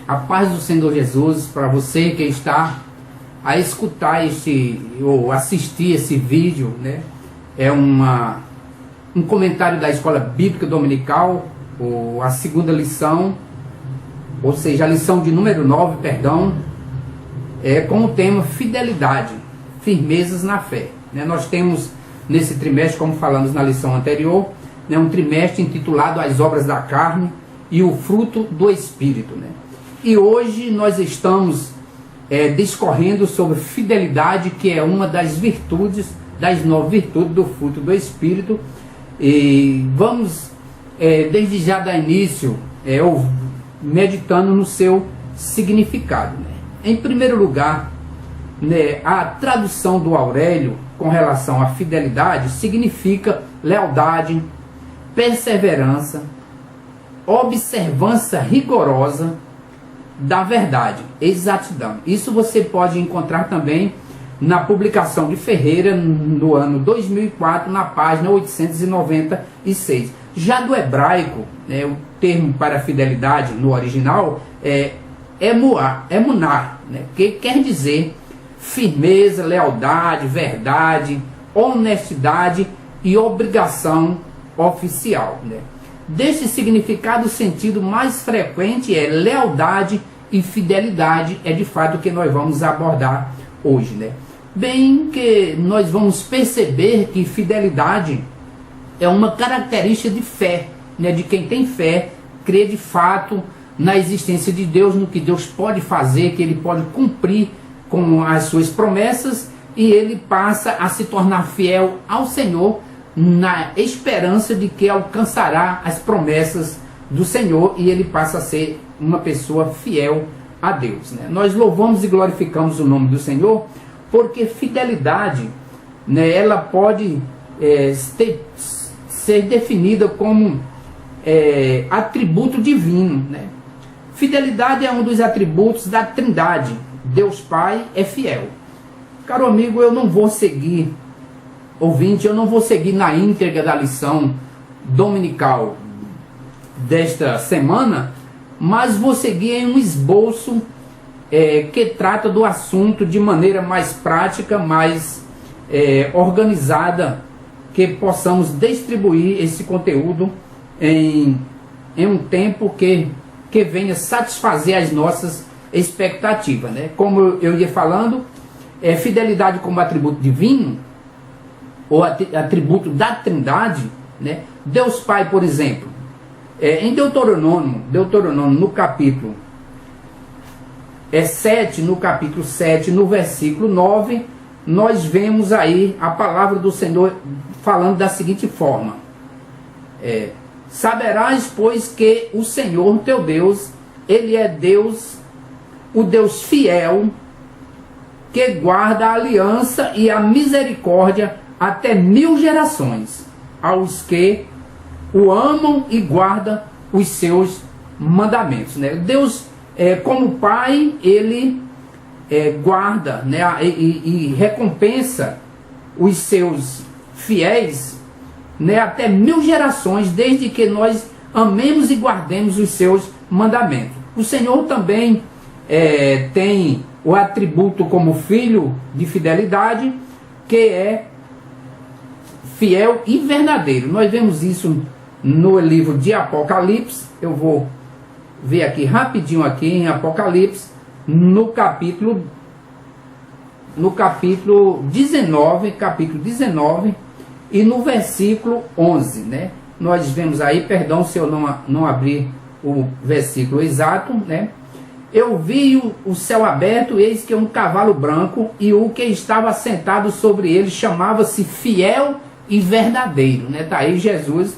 A paz do Senhor Jesus para você que está a escutar ou assistir esse vídeo, né? É um comentário da Escola Bíblica Dominical, ou a segunda lição, ou seja, a lição de número 9, perdão, com o tema fidelidade, firmezas na fé. Né? Nós temos nesse trimestre, como falamos na lição anterior, né, um trimestre intitulado As Obras da Carne e o Fruto do Espírito. Né? E hoje nós estamos discorrendo sobre fidelidade, que é uma das virtudes, das 9 virtudes do fruto do Espírito. E vamos, desde já dar início, meditando no seu significado. Né? Em primeiro lugar, né, a tradução do Aurélio com relação à fidelidade significa lealdade, perseverança, observância rigorosa da verdade, exatidão. Isso você pode encontrar também na publicação de Ferreira no ano 2004, na página 896. Já do hebraico, o termo para fidelidade no original é emuná, né, que quer dizer firmeza, lealdade, verdade, honestidade e obrigação oficial. Né? Desse significado, o sentido mais frequente é lealdade e fidelidade, é de fato o que nós vamos abordar hoje. Né? Bem que nós vamos perceber que fidelidade é uma característica de fé, né? De quem tem fé, crê de fato na existência de Deus, no que Deus pode fazer, que Ele pode cumprir com as suas promessas, e ele passa a se tornar fiel ao Senhor na esperança de que alcançará as promessas do Senhor, e ele passa a ser uma pessoa fiel a Deus. Né? Nós louvamos e glorificamos o nome do Senhor, porque fidelidade, né, ela pode ser definida como atributo divino. Né? Fidelidade é um dos atributos da Trindade. Deus Pai é fiel. Caro amigo, eu não vou seguir, ouvinte, eu não vou seguir na íntegra da lição dominical desta semana, mas vou seguir em um esboço que trata do assunto de maneira mais prática, mais organizada, que possamos distribuir esse conteúdo em um tempo que venha satisfazer as nossas expectativas. Né? Como eu ia falando, fidelidade como atributo divino, ou atributo da Trindade, né? Deus Pai, por exemplo, em Deuteronômio, no capítulo 7, no versículo 9, nós vemos aí a palavra do Senhor falando da seguinte forma: saberás, pois, que o Senhor teu Deus, Ele é Deus, o Deus fiel, que guarda a aliança e a misericórdia até 1000 gerações, aos que o amam e guardam os seus mandamentos. Né? Deus, como Pai, Ele guarda, né, e recompensa os seus fiéis, né, até 1000 gerações, desde que nós amemos e guardemos os seus mandamentos. O Senhor também tem o atributo como filho de fidelidade, que é fiel e verdadeiro. Nós vemos isso no livro de Apocalipse. Eu vou ver aqui rapidinho aqui em Apocalipse, no capítulo 19, e no versículo 11, né? Nós vemos aí, perdão se eu não abrir o versículo exato, né? Eu vi o céu aberto, eis que um cavalo branco, e o que estava sentado sobre ele chamava-se Fiel e Verdadeiro. Né? Tá aí Jesus,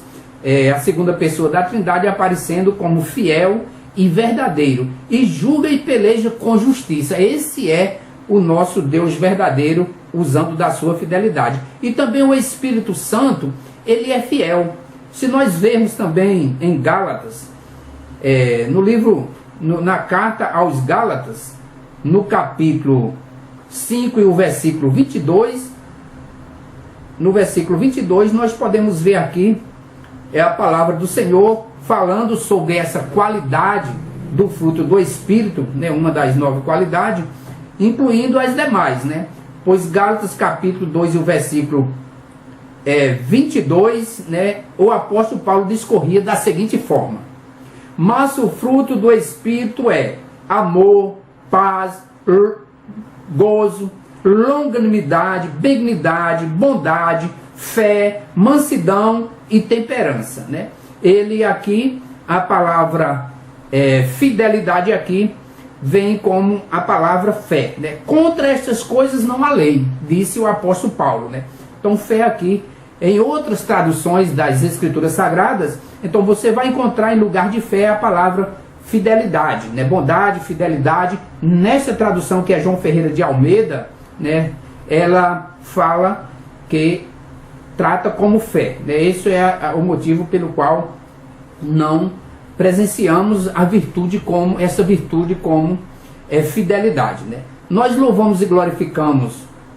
a segunda pessoa da Trindade, aparecendo como fiel e verdadeiro, e julga e peleja com justiça. Esse é o nosso Deus verdadeiro, usando da sua fidelidade. E também o Espírito Santo, ele é fiel. Se nós vermos também em Gálatas, na carta aos Gálatas, no capítulo 5 e o versículo 22, no versículo 22 nós podemos ver aqui é a palavra do Senhor falando sobre essa qualidade do fruto do Espírito, né, uma das 9 qualidades, incluindo as demais, né? Pois Gálatas capítulo 2 e o versículo 22, né, o apóstolo Paulo discorria da seguinte forma: mas o fruto do Espírito é amor, paz, gozo, longanimidade, benignidade, bondade, fé, mansidão e temperança, né? Ele aqui, a palavra fidelidade aqui, vem como a palavra fé, né? Contra estas coisas não há lei, disse o apóstolo Paulo, né? Então fé aqui, em outras traduções das Escrituras Sagradas, então você vai encontrar em lugar de fé a palavra fidelidade, né? Bondade, fidelidade. Nessa tradução que é João Ferreira de Almeida, né, ela fala que trata como fé, né? Esse é o motivo pelo qual não presenciamos a virtude como essa virtude como fidelidade, né? Nós louvamos e glorificamos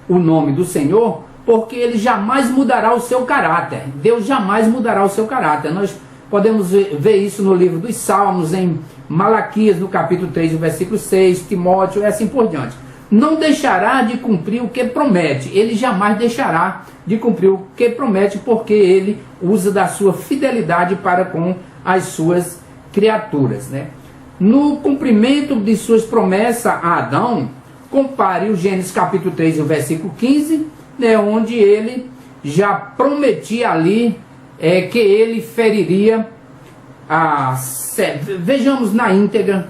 o nome do Senhor porque Ele jamais mudará o seu caráter. Deus jamais mudará o seu caráter. Nós podemos ver isso no livro dos Salmos, em Malaquias, no capítulo 3, versículo 6, Timóteo, e assim por diante. Não deixará de cumprir o que promete. Ele jamais deixará de cumprir o que promete, porque Ele usa da sua fidelidade para com as suas criaturas, né? No cumprimento de suas promessas a Adão, compare o Gênesis capítulo 3, versículo 15, né, onde ele já prometia ali que ele feriria a... Vejamos na íntegra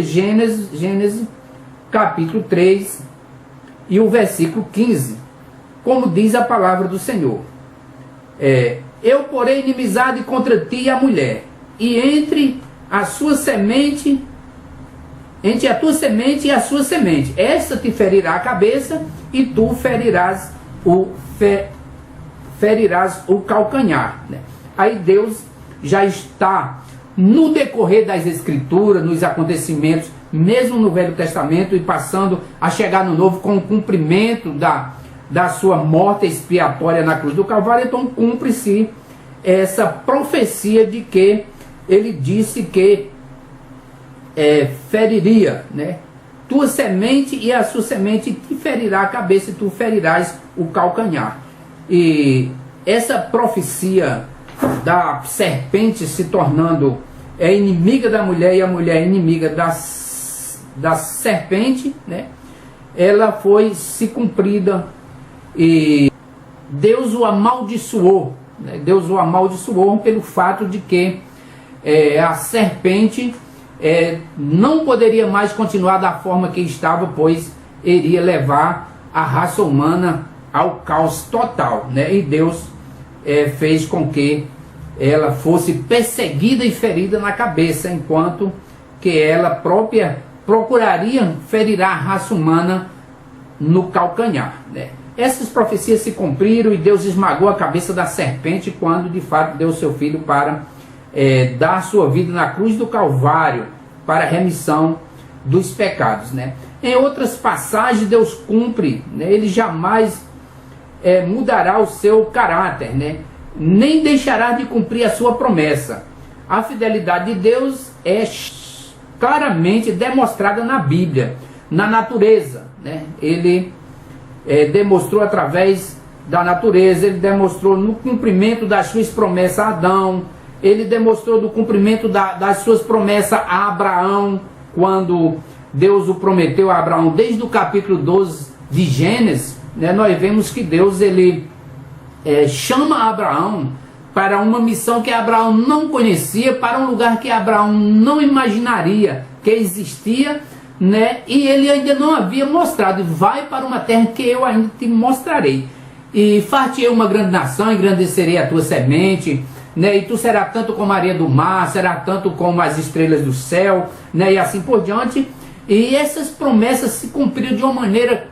Gênesis capítulo 3 e o versículo 15, como diz a palavra do Senhor: eu porei inimizade contra ti e a mulher, e entre a tua semente e a sua semente, esta te ferirá a cabeça, e tu ferirás o calcanhar, né? Aí Deus já está, no decorrer das Escrituras, nos acontecimentos, mesmo no Velho Testamento, e passando a chegar no Novo, com o cumprimento da sua morte expiatória na cruz do Calvário. Então cumpre-se essa profecia de que ele disse que feriria, né? Tua semente e a sua semente te ferirá a cabeça, e tu ferirás o calcanhar. E essa profecia da serpente se tornando inimiga da mulher e a mulher inimiga da serpente, né? Ela foi se cumprida e Deus o amaldiçoou, né? Deus o amaldiçoou pelo fato de que a serpente não poderia mais continuar da forma que estava, pois iria levar a raça humana ao caos total, né? E Deus fez com que ela fosse perseguida e ferida na cabeça, enquanto que ela própria procuraria ferir a raça humana no calcanhar, né? Essas profecias se cumpriram e Deus esmagou a cabeça da serpente quando de fato deu seu filho para dar sua vida na cruz do Calvário para a remissão dos pecados, né? Em outras passagens Deus cumpre, né? Ele jamais mudará o seu caráter, né? Nem deixará de cumprir a sua promessa. A fidelidade de Deus é claramente demonstrada na Bíblia, na natureza, né? Ele demonstrou através da natureza, ele demonstrou no cumprimento das suas promessas a Adão, ele demonstrou no cumprimento das suas promessas a Abraão, quando Deus o prometeu a Abraão, desde o capítulo 12 de Gênesis, né? Nós vemos que Deus ele chama Abraão para uma missão que Abraão não conhecia, para um lugar que Abraão não imaginaria que existia, né? E ele ainda não havia mostrado: vai para uma terra que eu ainda te mostrarei, e far-te-ei uma grande nação, engrandecerei a tua semente, né? E tu serás tanto como a areia do mar, será tanto como as estrelas do céu, né? E assim por diante. E essas promessas se cumpriram de uma maneira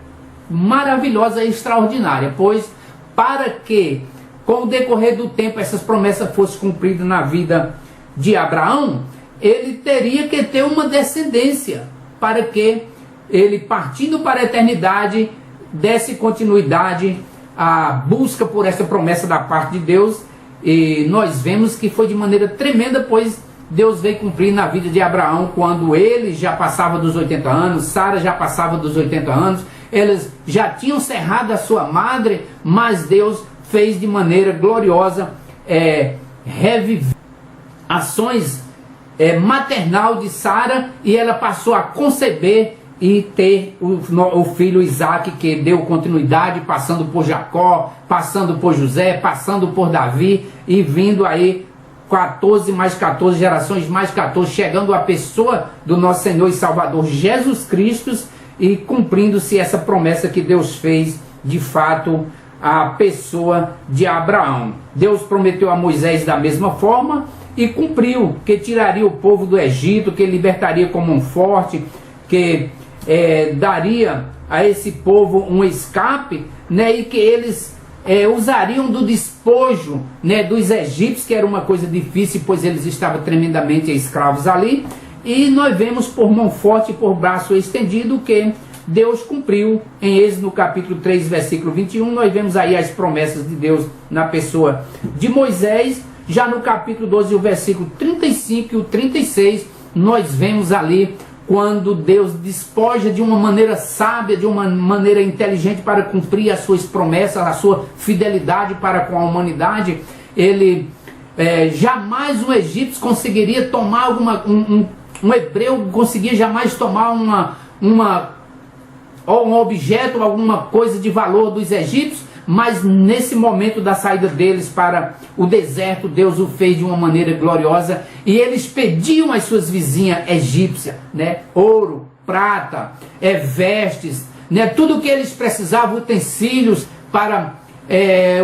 maravilhosa e extraordinária, pois para que com o decorrer do tempo essas promessas fossem cumpridas na vida de Abraão, ele teria que ter uma descendência, para que ele, partindo para a eternidade, desse continuidade à busca por essa promessa da parte de Deus, E nós vemos que foi de maneira tremenda, pois Deus veio cumprir na vida de Abraão quando ele já passava dos 80 anos, Sara já passava dos 80 anos, eles já tinham cerrado a sua madre, mas Deus fez de maneira gloriosa reviver ações maternal de Sara, e ela passou a conceber e ter o filho Isaac, que deu continuidade, passando por Jacó, passando por José, passando por Davi, e vindo aí 14 mais 14 gerações mais 14, chegando à pessoa do nosso Senhor e Salvador Jesus Cristo, e cumprindo-se essa promessa que Deus fez de fato à pessoa de Abraão. Deus prometeu a Moisés da mesma forma e cumpriu, que tiraria o povo do Egito, que libertaria como um forte, que daria a esse povo um escape, né, e que eles usariam do despojo, né, dos egípcios, que era uma coisa difícil, pois eles estavam tremendamente escravos ali. E nós vemos por mão forte e por braço estendido que Deus cumpriu. Em Êxodo no capítulo 3, versículo 21, nós vemos aí as promessas de Deus na pessoa de Moisés. Já no capítulo 12, o versículo 35 e o 36, nós vemos ali quando Deus despoja de uma maneira sábia, de uma maneira inteligente para cumprir as suas promessas, a sua fidelidade para com a humanidade. Ele jamais um egípcio conseguiria tomar um hebreu conseguia jamais tomar um objeto, alguma coisa de valor dos egípcios, mas nesse momento da saída deles para o deserto, Deus o fez de uma maneira gloriosa, e eles pediam às suas vizinhas egípcias, né, ouro, prata, vestes, né, tudo o que eles precisavam, utensílios para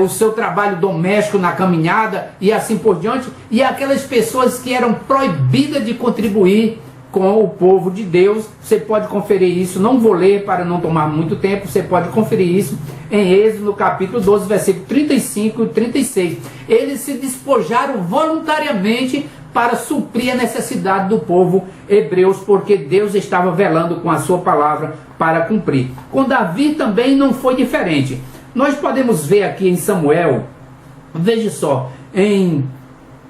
o seu trabalho doméstico na caminhada e assim por diante, e aquelas pessoas que eram proibidas de contribuir com o povo de Deus. Você pode conferir isso, não vou ler para não tomar muito tempo, você pode conferir isso em Êxodo no capítulo 12, versículo 35 e 36. Eles se despojaram voluntariamente para suprir a necessidade do povo hebreus, porque Deus estava velando com a sua palavra para cumprir. Com Davi também não foi diferente. Nós podemos ver aqui em Samuel, veja só,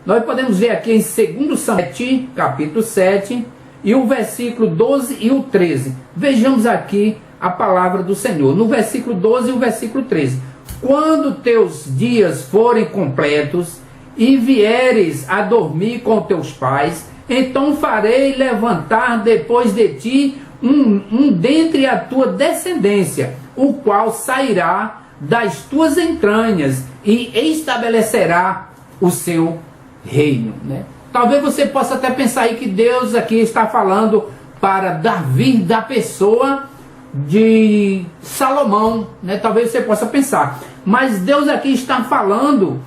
nós podemos ver aqui em 2 Samuel, capítulo 7, e o versículo 12 e o 13. Vejamos aqui a palavra do Senhor. No versículo 12 e o versículo 13. Quando teus dias forem completos e vieres a dormir com teus pais, então farei levantar depois de ti um dentre a tua descendência, o qual sairá das tuas entranhas e estabelecerá o seu reino, né? Talvez você possa até pensar aí que Deus aqui está falando para Davi, da pessoa de Salomão, né? Talvez você possa pensar, mas Deus aqui está falando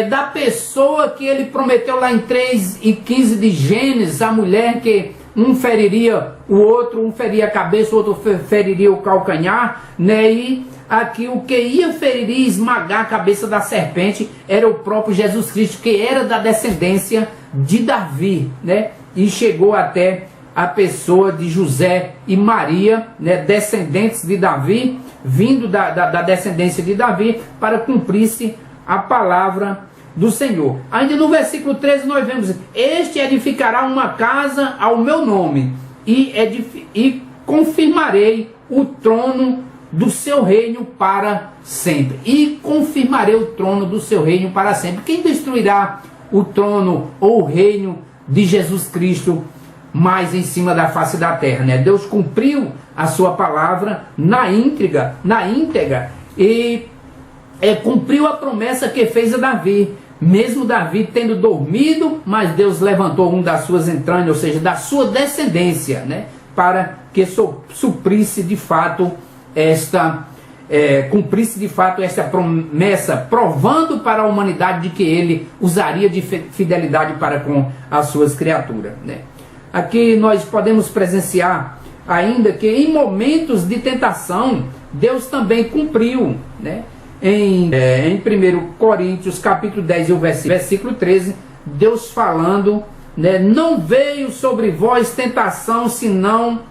da pessoa que ele prometeu lá em 3:15 de Gênesis, a mulher que um feriria o outro, um feria a cabeça, o outro feriria o calcanhar, né? E aqui o que ia ferir e esmagar a cabeça da serpente era o próprio Jesus Cristo, que era da descendência de Davi, né? E chegou até a pessoa de José e Maria, né? Descendentes de Davi, vindo da descendência de Davi, para cumprir-se a palavra do Senhor. Ainda no versículo 13 nós vemos: este edificará uma casa ao meu nome, e confirmarei o trono do seu reino para sempre. E confirmarei o trono do seu reino para sempre. Quem destruirá o trono ou o reino de Jesus Cristo mais em cima da face da terra, né? Deus cumpriu a sua palavra na íntegra e cumpriu a promessa que fez a Davi. Mesmo Davi tendo dormido, mas Deus levantou um das suas entranhas, ou seja, da sua descendência, né? Para que suprisse de fato cumprisse de fato esta promessa, provando para a humanidade de que ele usaria de fidelidade para com as suas criaturas, né? Aqui nós podemos presenciar ainda que em momentos de tentação Deus também cumpriu, né? Em 1 Coríntios capítulo 10 e o versículo 13, Deus falando, né? Não veio sobre vós tentação senão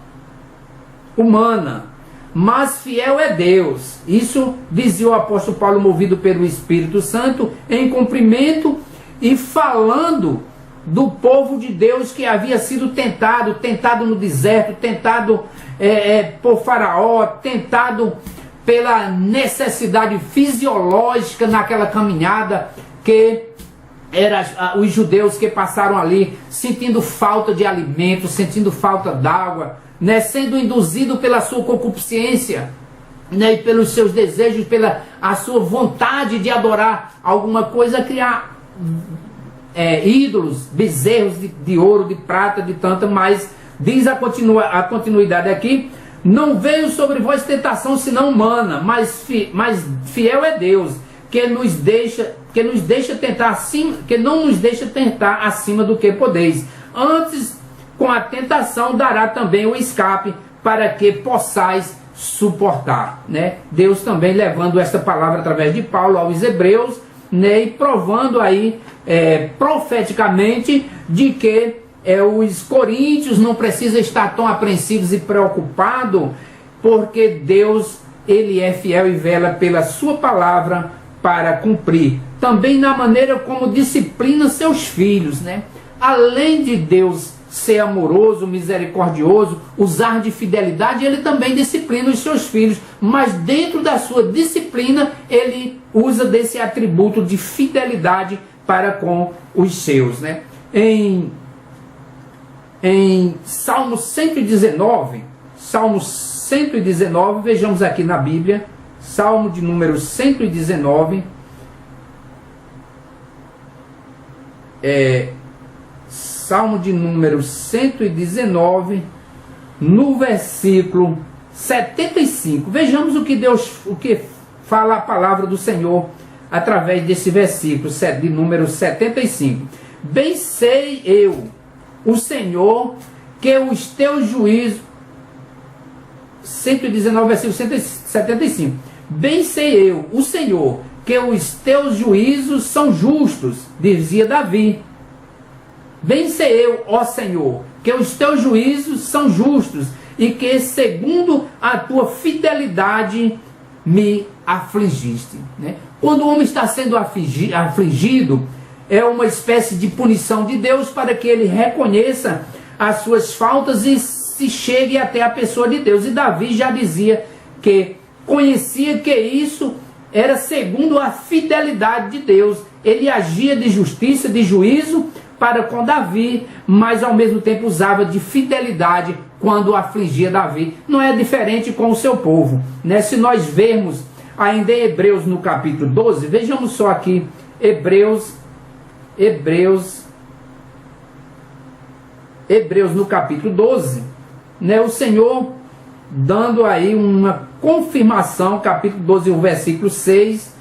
humana, mas fiel é Deus. Isso dizia o apóstolo Paulo, movido pelo Espírito Santo, em cumprimento e falando do povo de Deus que havia sido tentado no deserto, tentado por Faraó, tentado pela necessidade fisiológica naquela caminhada, que eram os judeus que passaram ali sentindo falta de alimento, sentindo falta d'água, né, sendo induzido pela sua concupiscência, né, e pelos seus desejos, pela a sua vontade de adorar alguma coisa, criar ídolos, bezerros de ouro, de prata, de tanta, mas diz a continuidade aqui: não veio sobre vós tentação senão humana, mas fiel é Deus, que não nos deixa tentar acima do que podeis. Antes, com a tentação, dará também o escape, para que possais suportar, né? Deus também levando esta palavra através de Paulo aos Hebreus, né? E provando aí profeticamente de que os coríntios não precisam estar tão apreensivos e preocupados, porque Deus, ele é fiel e vela pela sua palavra para cumprir. Também na maneira como disciplina seus filhos, né? Além de Deus ser amoroso, misericordioso, usar de fidelidade, ele também disciplina os seus filhos, mas dentro da sua disciplina, ele usa desse atributo de fidelidade para com os seus, né? Em Salmo 119, vejamos aqui na Bíblia, Salmo de número 119, Salmo de número 119, no versículo 75. Vejamos o que fala a palavra do Senhor através desse versículo de número 75. Bem sei eu, o Senhor, que os teus juízos... 119, versículo 175. Bem sei eu, o Senhor, que os teus juízos são justos, dizia Davi. Bem sei eu, ó Senhor, que os teus juízos são justos, e que segundo a tua fidelidade me afligiste, né? Quando o homem está sendo afligido, é uma espécie de punição de Deus para que ele reconheça as suas faltas e se chegue até a pessoa de Deus. E Davi já dizia que conhecia que isso era segundo a fidelidade de Deus. Ele agia de justiça, de juízo para com Davi, mas ao mesmo tempo usava de fidelidade quando afligia Davi. Não é diferente com o seu povo, né? Se nós vermos ainda em Hebreus no capítulo 12, vejamos só aqui, Hebreus no capítulo 12, né? O Senhor dando aí uma confirmação, capítulo 12, o versículo 6,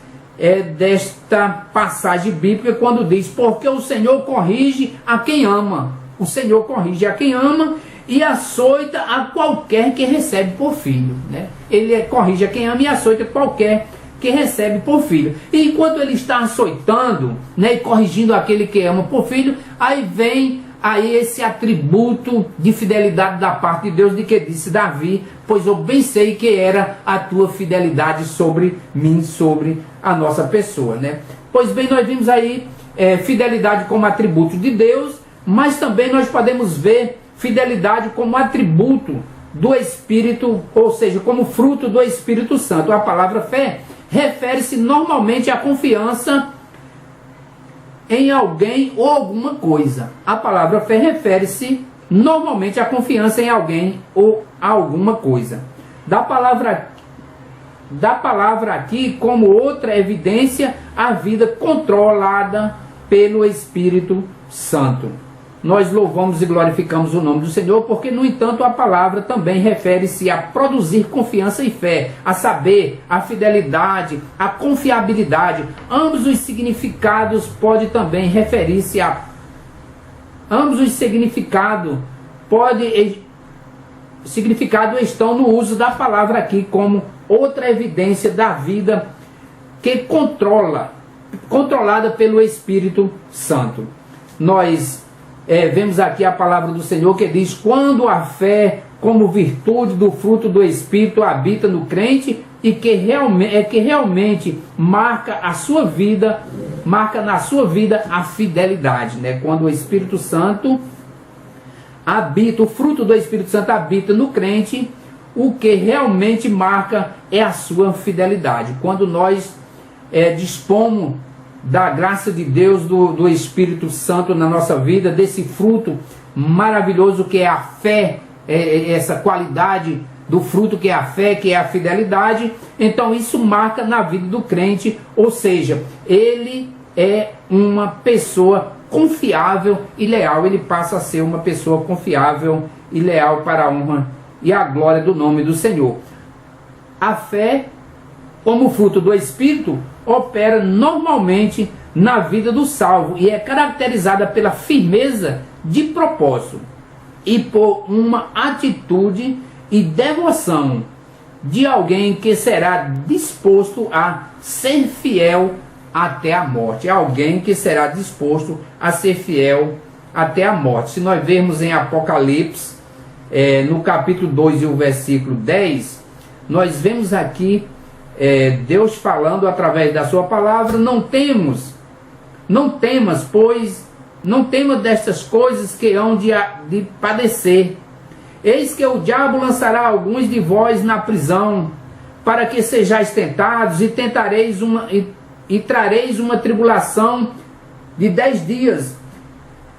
desta passagem bíblica, quando diz: porque o Senhor corrige a quem ama. O Senhor corrige a quem ama e açoita a qualquer que recebe por filho, né? Ele corrige a quem ama e açoita qualquer que recebe por filho. E enquanto ele está açoitando, né, e corrigindo aquele que ama por filho, aí vem aí esse atributo de fidelidade da parte de Deus, de que disse Davi: pois eu bem sei que era a tua fidelidade sobre mim, sobre a nossa pessoa, né? Pois bem, nós vimos aí fidelidade como atributo de Deus, mas também nós podemos ver fidelidade como atributo do Espírito, ou seja, como fruto do Espírito Santo. A palavra fé refere-se normalmente à confiança em alguém ou alguma coisa. A palavra fé refere-se normalmente à confiança em alguém ou alguma coisa. Da palavra aqui, como outra evidência, a vida controlada pelo Espírito Santo. Nós louvamos e glorificamos o nome do Senhor, porque, no entanto, a palavra também refere-se a produzir confiança e fé, a saber, a fidelidade, a confiabilidade. Ambos os significados podem também referir-se a... Ambos os significados estão no uso da palavra aqui como outra evidência da vida que controlada pelo Espírito Santo. Nós vemos aqui a palavra do Senhor que diz: quando a fé como virtude do fruto do Espírito habita no crente e que realmente marca a sua vida, marca na sua vida a fidelidade, né? Quando o Espírito Santo habita, o fruto do Espírito Santo habita no crente, o que realmente marca é a sua fidelidade. Quando nós dispomos da graça de Deus, do Espírito Santo na nossa vida, desse fruto maravilhoso que é a fé, essa qualidade do fruto que é a fé, que é a fidelidade, então isso marca na vida do crente, ou seja, ele é uma pessoa confiável e leal, ele passa a ser uma pessoa confiável e leal para a honra e a glória do nome do Senhor. A fé, como fruto do Espírito, opera normalmente na vida do salvo e é caracterizada pela firmeza de propósito e por uma atitude e devoção de alguém que será disposto a ser fiel até a morte. Alguém que será disposto a ser fiel até a morte. Se nós vermos em Apocalipse, no capítulo 2 e o versículo 10, nós vemos aqui Deus falando através da sua palavra: não temas, pois não temas destas coisas que hão de padecer. Eis que o diabo lançará alguns de vós na prisão, para que sejais tentados, e trareis uma tribulação de 10 dias.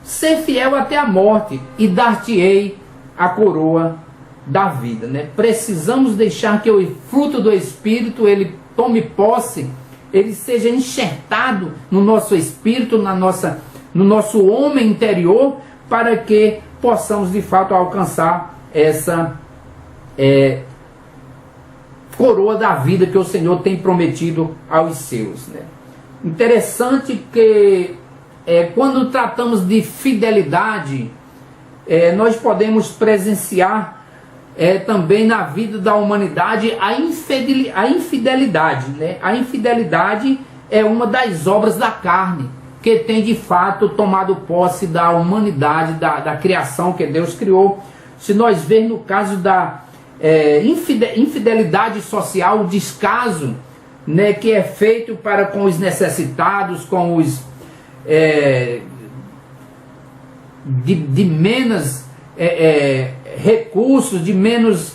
Ser fiel até a morte, e dar-te-ei a coroa da vida, né? Precisamos deixar que o fruto do Espírito ele tome posse, ele seja enxertado no nosso espírito, no nosso homem interior, para que possamos de fato alcançar essa coroa da vida que o Senhor tem prometido aos seus, né? Interessante que quando tratamos de fidelidade, nós podemos presenciar também na vida da humanidade a infidelidade, né? A infidelidade é uma das obras da carne que tem de fato tomado posse da humanidade, da criação que Deus criou. Se nós vermos no caso da infidelidade social, o descaso, né, que é feito para com os necessitados, com os de menos recursos, de menos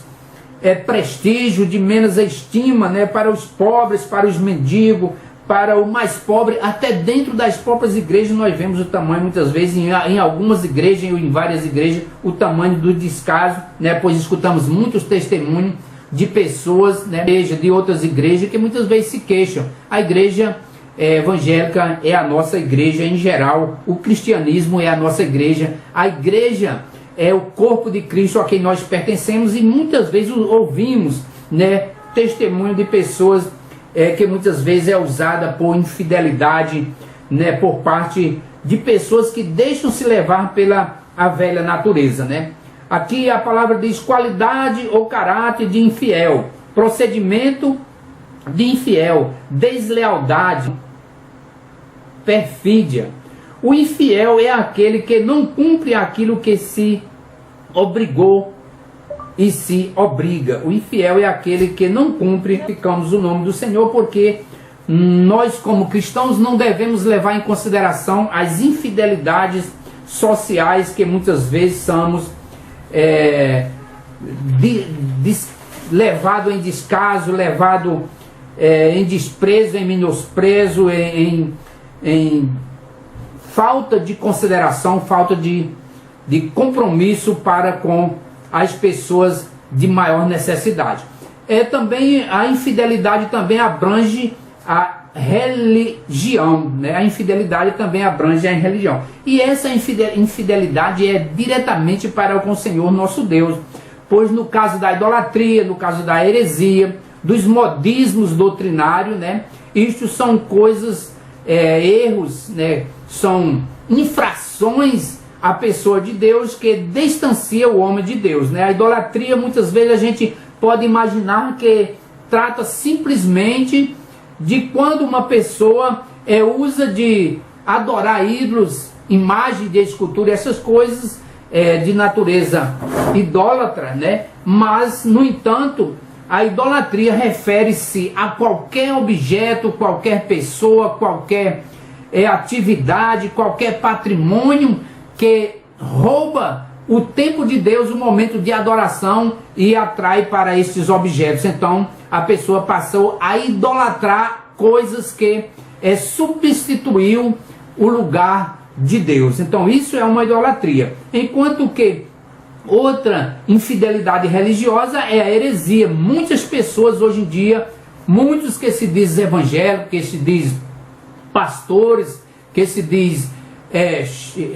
prestígio, de menos estima, né, para os pobres, para os mendigos, para o mais pobre. Até dentro das próprias igrejas nós vemos o tamanho, muitas vezes em algumas igrejas ou em várias igrejas, o tamanho do descaso, né, pois escutamos muitos testemunhos de pessoas, né, de outras igrejas que muitas vezes se queixam. A igreja evangélica é a nossa igreja em geral, o cristianismo é a nossa igreja, a igreja é o corpo de Cristo a quem nós pertencemos, e muitas vezes ouvimos, né, testemunho de pessoas que muitas vezes é usada por infidelidade, né, por parte de pessoas que deixam se levar pela a velha natureza, né? Aqui a palavra diz qualidade ou caráter de infiel, procedimento de infiel, deslealdade, perfídia. O infiel é aquele que não cumpre aquilo que se obrigou e se obriga. O infiel é aquele que não cumpre. Ficamos o nome do Senhor, porque nós como cristãos não devemos levar em consideração as infidelidades sociais que muitas vezes somos levado em descaso, levado em desprezo, em menosprezo, em falta de consideração, falta de compromisso para com as pessoas de maior necessidade. Também a infidelidade também abrange a religião, né? A infidelidade também abrange a religião. E essa infidelidade é diretamente para com o Senhor nosso Deus, pois no caso da idolatria, no caso da heresia, dos modismos doutrinários, né? Isto são coisas, erros, né? São infrações à pessoa de Deus que distancia o homem de Deus, né? A idolatria, muitas vezes a gente pode imaginar que trata simplesmente de quando uma pessoa usa de adorar ídolos, imagem de escultura, essas coisas, de natureza idólatra, né? Mas, no entanto, a idolatria refere-se a qualquer objeto, qualquer pessoa, qualquer atividade, qualquer patrimônio que rouba o tempo de Deus, o momento de adoração, e atrai para estes objetos. Então a pessoa passou a idolatrar coisas que substituiu o lugar de Deus. Então isso é uma idolatria. Enquanto que outra infidelidade religiosa é a heresia. Muitas pessoas hoje em dia, muitos que se dizem evangélicos, que se dizem pastores, que se diz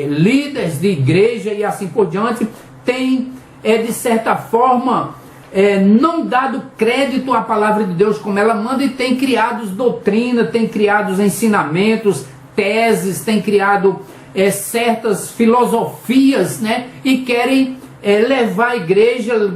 líderes de igreja e assim por diante, tem de certa forma não dado crédito à palavra de Deus como ela manda, e tem criado doutrina, tem criado ensinamentos, teses, tem criado certas filosofias, né? E querem levar a igreja,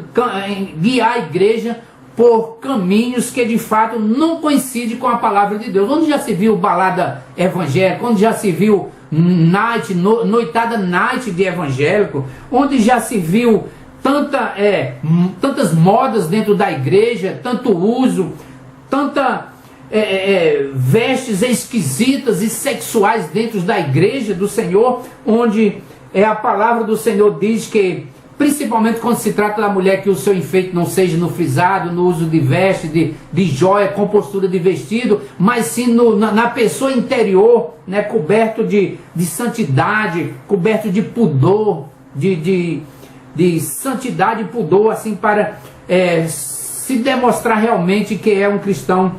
guiar a igreja por caminhos que de fato não coincidem com a palavra de Deus. Onde já se viu balada evangélica? Onde já se viu noitada night de evangélico? Onde já se viu tantas modas dentro da igreja, tanto uso, vestes esquisitas e sexuais dentro da igreja do Senhor, onde a palavra do Senhor diz que, principalmente quando se trata da mulher, que o seu enfeite não seja no frisado, no uso de veste, de joia, com postura de vestido, mas sim na pessoa interior, né, coberto de santidade, coberto de pudor, de santidade e pudor, assim, para se demonstrar realmente que é um cristão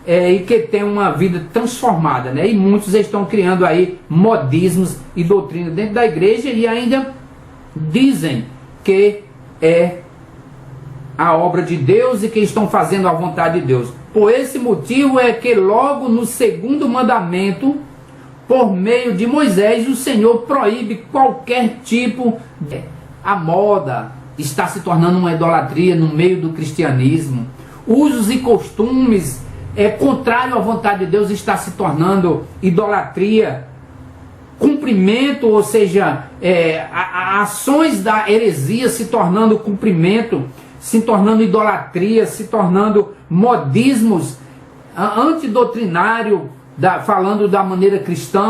e que tem uma vida transformada, né? E muitos estão criando aí modismos e doutrina dentro da igreja e ainda dizem que é a obra de Deus e que estão fazendo a vontade de Deus. Por esse motivo é que logo no segundo mandamento, por meio de Moisés, o Senhor proíbe qualquer tipo de... A moda está se tornando uma idolatria no meio do cristianismo. Usos e costumes contrário à vontade de Deus está se tornando idolatria. Cumprimento, ou seja, ações da heresia se tornando cumprimento, se tornando idolatria, se tornando modismos antidoutrinário, falando da maneira cristã.